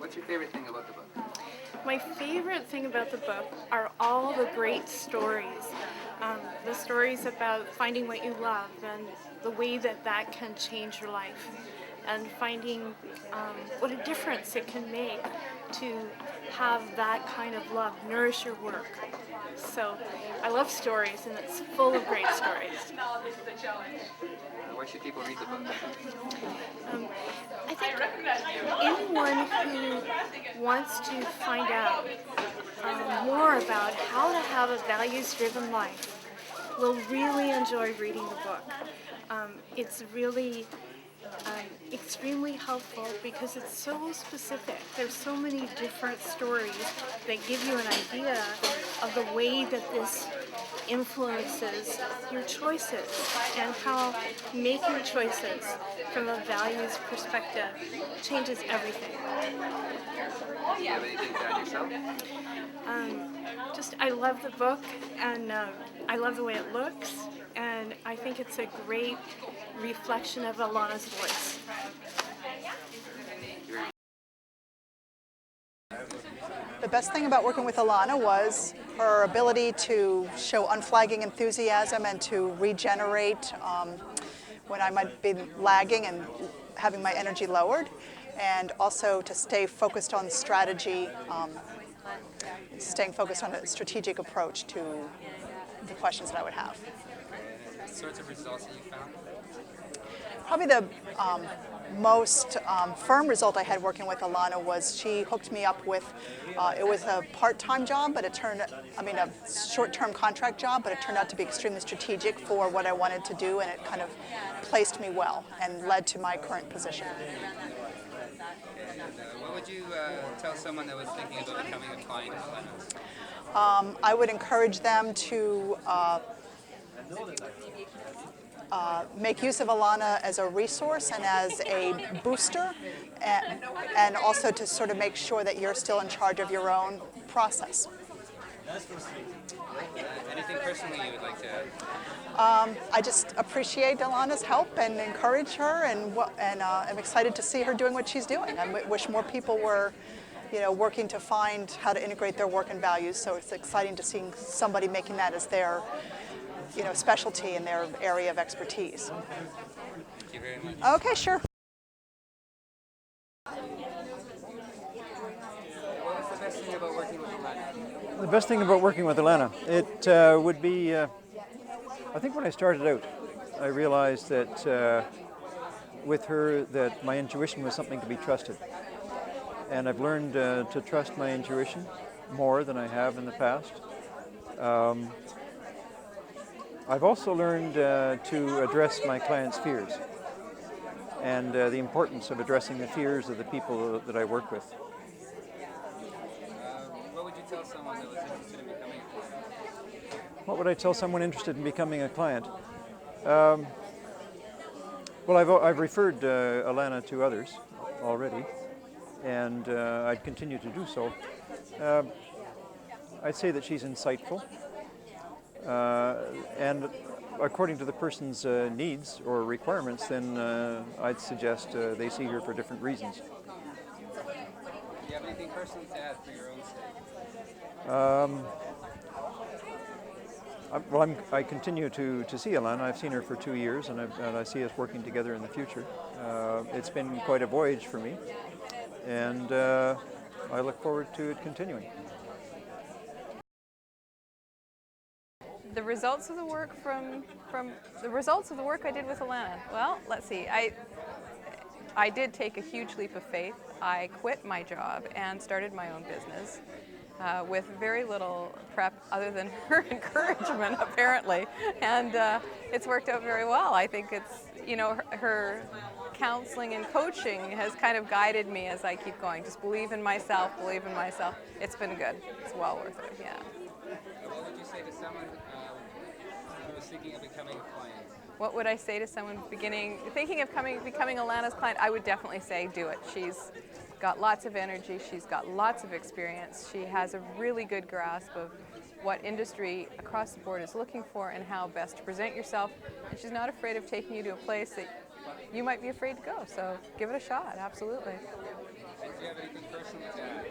What's your favorite thing about the book? My favorite thing about the book are all the great stories. The stories about finding what you love and the way that that can change your life, and finding what a difference it can make to have that kind of love nourish your work. So I love stories, and it's full of great stories. Why should people read the book? I think anyone who wants to find out more about how to have a values-driven life will really enjoy reading the book. It's really extremely helpful because it's so specific. There's so many different stories that give you an idea of the way that this influences your choices and how making choices from a values perspective changes everything. Do you have anything to add yourself? I love the book, and I love the way it looks, and I think it's a great reflection of Alanna's voice. The best thing about working with Alanna was her ability to show unflagging enthusiasm and to regenerate when I might be lagging and having my energy lowered, and also to stay focused on strategy, staying focused on a strategic approach to the questions that I would have. What sorts of results have you found? Probably the most firm result I had working with Alanna was she hooked me up with, it was a part-time job, but a short-term contract job, but it turned out to be extremely strategic for what I wanted to do, and it kind of placed me well and led to my current position. And what would you tell someone that was thinking about becoming a client of Alanna's? I would encourage them to make use of Alanna as a resource and as a booster, and also to sort of make sure that you're still in charge of your own process. Anything personally you would like to add? I just appreciate Alanna's help and encourage her, and I'm excited to see her doing what she's doing. I wish more people were, working to find how to integrate their work and values. So it's exciting to see somebody making that as their, specialty in their area of expertise. Thank you very much. Okay, sure. What was the best thing about working with Alanna? The best thing about working with Alanna, it would be, I think when I started out, I realized that with her that my intuition was something to be trusted. And I've learned to trust my intuition more than I have in the past. I've also learned to address my clients' fears and the importance of addressing the fears of the people that I work with. What would you tell someone that was interested in becoming a client? What would I tell someone interested in becoming a client? Well, I've referred Alanna to others already, and I'd continue to do so. I'd say that she's insightful, and according to the person's needs or requirements, then I'd suggest they see her for different reasons. Do you have anything personal to add for your own sake? I continue to see Alanna. I've seen her for 2 years, and I see us working together in the future. It's been quite a voyage for me, and I look forward to it continuing. The results of the work I did with Alanna. Well, let's see. I did take a huge leap of faith. I quit my job and started my own business with very little prep other than her encouragement, apparently. And it's worked out very well. I think it's, her counseling and coaching has kind of guided me as I keep going. Just believe in myself, believe in myself. It's been good. It's well worth it, yeah. What would you say to someone who was thinking of becoming a client? What would I say to someone thinking of becoming Alanna's client? I would definitely say do it. She's got lots of energy. She's got lots of experience. She has a really good grasp of what industry across the board is looking for and how best to present yourself. And she's not afraid of taking you to a place that you might be afraid to go. So give it a shot, absolutely. Do you have anything personal to add?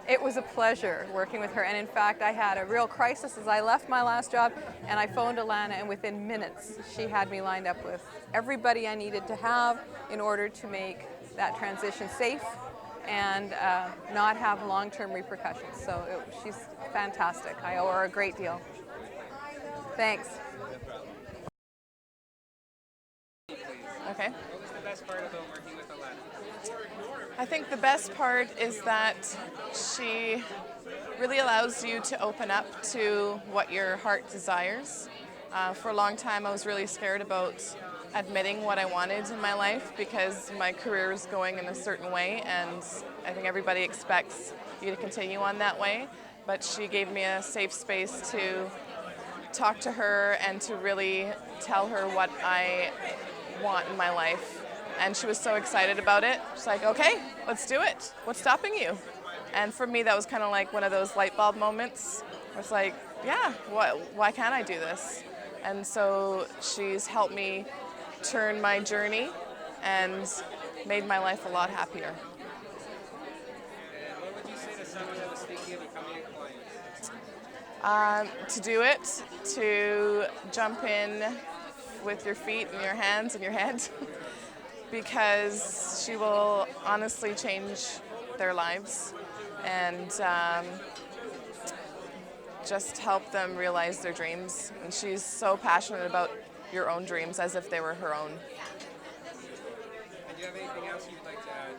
It was a pleasure working with her, and in fact, I had a real crisis as I left my last job, and I phoned Alanna, and within minutes, she had me lined up with everybody I needed to have in order to make that transition safe and not have long-term repercussions. So she's fantastic. I owe her a great deal. Thanks. Okay. What was the best part about working with Alanna? I think the best part is that she really allows you to open up to what your heart desires. For a long time, I was really scared about admitting what I wanted in my life because my career is going in a certain way, and I think everybody expects you to continue on that way. But she gave me a safe space to talk to her and to really tell her what I want in my life. And she was so excited about it. She's like, okay, let's do it. What's stopping you? And for me, that was kind of like one of those light bulb moments where it's like, yeah, why can't I do this? And so she's helped me turn my journey and made my life a lot happier. And what would you say to someone that was thinking of becoming a client? To do it, to jump in with your feet and your hands and your head, because she will honestly change their lives and just help them realize their dreams. And she's so passionate about your own dreams as if they were her own. And do you have anything else you'd like to add?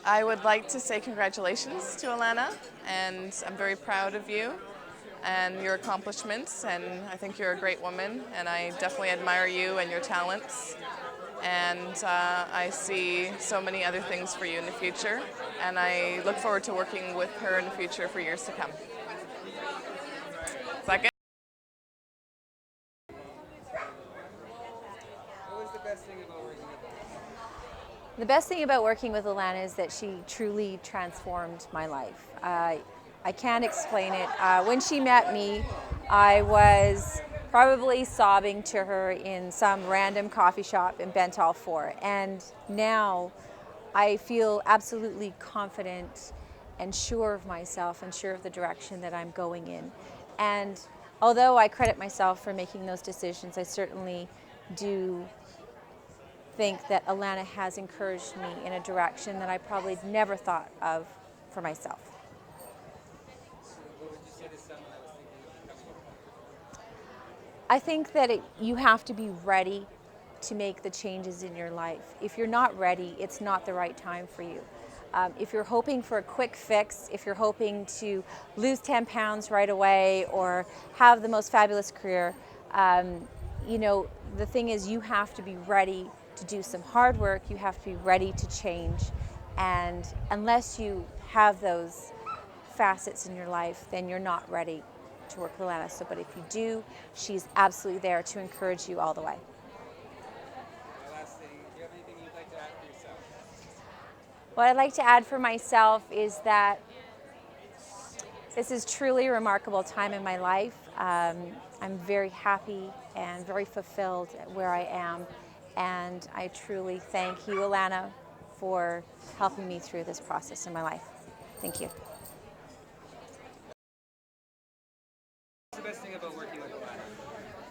I would like to say congratulations to Alanna, and I'm very proud of you and your accomplishments, and I think you're a great woman, and I definitely admire you and your talents. And I see so many other things for you in the future, and I look forward to working with her in the future for years to come. Is that good? What was the best thing about working with Alanna? The best thing about working with Alanna is that she truly transformed my life. I can't explain it. When she met me, I was probably sobbing to her in some random coffee shop in Bentall 4. And now I feel absolutely confident and sure of myself and sure of the direction that I'm going in. And although I credit myself for making those decisions, I certainly do think that Alanna has encouraged me in a direction that I probably never thought of for myself. What would you say to someone that was thinking of becoming a client? I think that you have to be ready to make the changes in your life. If you're not ready, it's not the right time for you. If you're hoping for a quick fix, if you're hoping to lose 10 pounds right away or have the most fabulous career, you know, the thing is you have to be ready to do some hard work, you have to be ready to change, and unless you have those facets in your life, then you're not ready to work with Alanna. So, but if you do, she's absolutely there to encourage you all the way. My last thing, do you have anything you'd like to add for yourself? What I'd like to add for myself is that this is truly a remarkable time in my life. I'm very happy and very fulfilled at where I am, and I truly thank you, Alanna, for helping me through this process in my life. Thank you. What's the best thing about working with Alanna?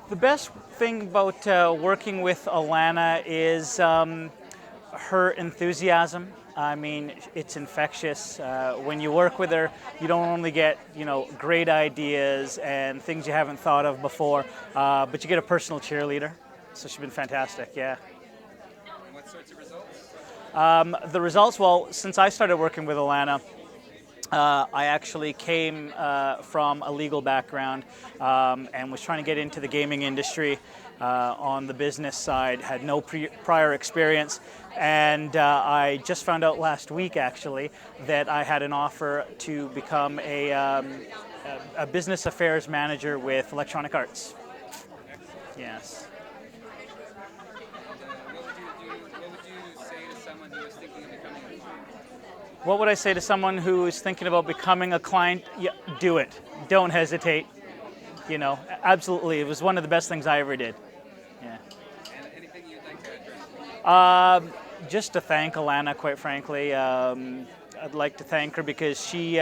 The best thing about working with Alanna is her enthusiasm. I mean, it's infectious. When you work with her, you don't only get, you know, great ideas and things you haven't thought of before, but you get a personal cheerleader. So she's been fantastic, yeah. And what sorts of results? The results, well, since I started working with Alanna, I actually came from a legal background and was trying to get into the gaming industry on the business side, had no prior experience, and I just found out last week actually that I had an offer to become a business affairs manager with Electronic Arts. Yes. What would you say to someone who was thinking of becoming a client? What would I say to someone who is thinking about becoming a client? Yeah, do it. Don't hesitate. You know, absolutely. It was one of the best things I ever did. Yeah. And anything you'd like to address? Just to thank Alanna, quite frankly. I'd like to thank her because she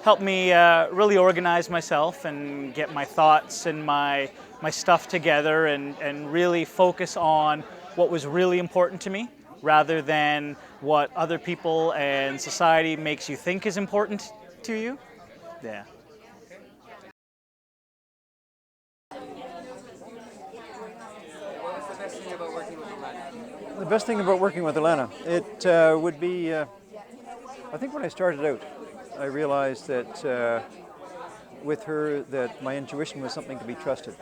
helped me really organize myself and get my thoughts and my stuff together and really focus on what was really important to me rather than what other people and society makes you think is important to you. Yeah. What was the best thing about working with Alanna? The best thing about working with Alanna, it would be, I think when I started out, I realized that with her that my intuition was something to be trusted.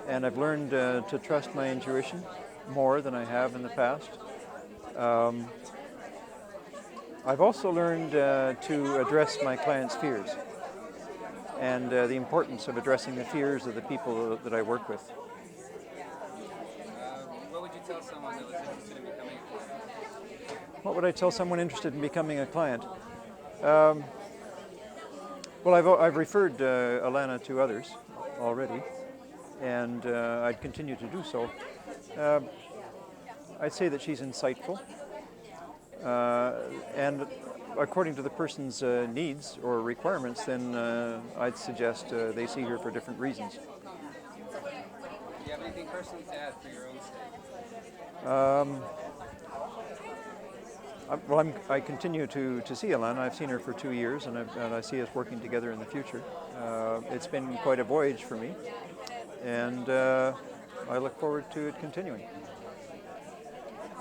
And I've learned to trust my intuition more than I have in the past. I've also learned to address my clients' fears and the importance of addressing the fears of the people that I work with. What would you tell someone that was interested in becoming a client? What would I tell someone interested in becoming a client? Well, I've referred Alanna to others already, and I'd continue to do so. I'd say that she's insightful, and according to the person's needs or requirements, then I'd suggest they see her for different reasons. Do you have anything personal to add for your own sake? Well, I continue to see Alanna. I've seen her for 2 years, and I see us working together in the future. It's been quite a voyage for me, and I look forward to it continuing.